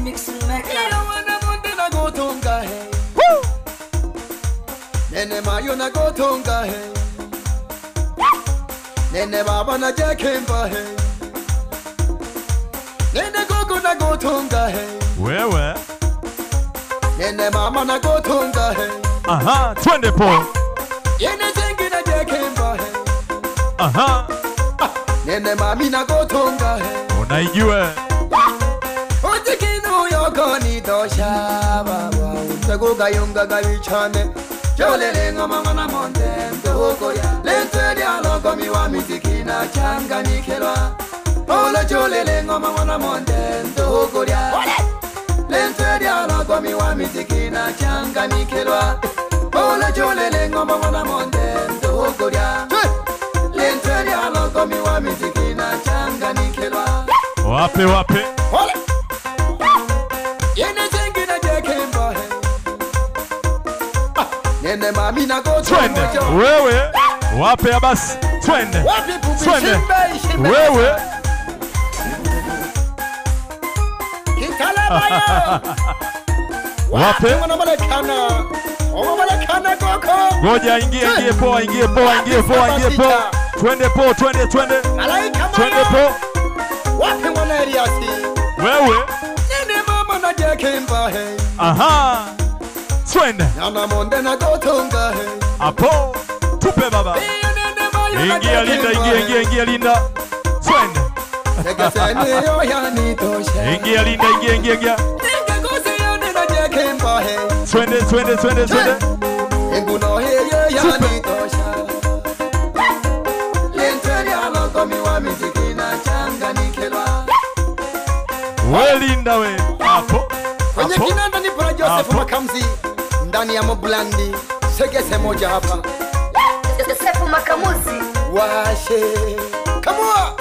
mixing maker. Wana monde na gotonga hey. Nene mayo na gotonga hey. Nene baba na jekemba hey. Nene gogo na gotonga hey. Wewe. Nene mama na gotonga hey. Aha, twende po. Yene zengi na jekemba hey. Aha. Nene mami na gotonga hey. Unaijua. Otikinu yoko ni tosha baba. Utego gayunga gawichane. Jolele ngoma mwana monde ndoko ya. Lente dialo komi wa mitikina changa nikelwa. Ola jolele ngoma mwana monde ndoko ya. Lente dialo komi wa mitikina changa nikelwa. Ola jolele ngoma mwana monde ndoko ya. Lente dialo komi wa mitikina changa nikelwa. Wape wape. Hola. Yene zengi na jekemba he. Nene mami na go Twende. Wewe. Wape ya basi. Twende. Wapi pupi Twende. shimbe. Wewe. Kitala baya. Wape. Wanamalekana. Wanamalekana koko. Ngoja ingie poa, ingie poa. Twende po, twende. Malaika Twende maya. po. Wapi mwana Eliasi. Wewe. Nene mama na jekemba he. Aha. Twende. Yana monde na go tonga he. Apo. Tupe baba. Nene mayo na Ingia Linda, jekemba he. ingia Linda. Twende. Sekesene yo ya ni tosha. Ingia Linda, ingia. Inge kose yone na jekemba he. Twende. Enguno heye ya ni tosha. Lenteri aloko miwa mizikina changa nikelwa. We Linda we. Apo. Kwenye kinanda ni para Joseph Makamzi. Ndani ya Moblandi. Segese moja hapa. Joseph Makamuzi. Washe. Kamua.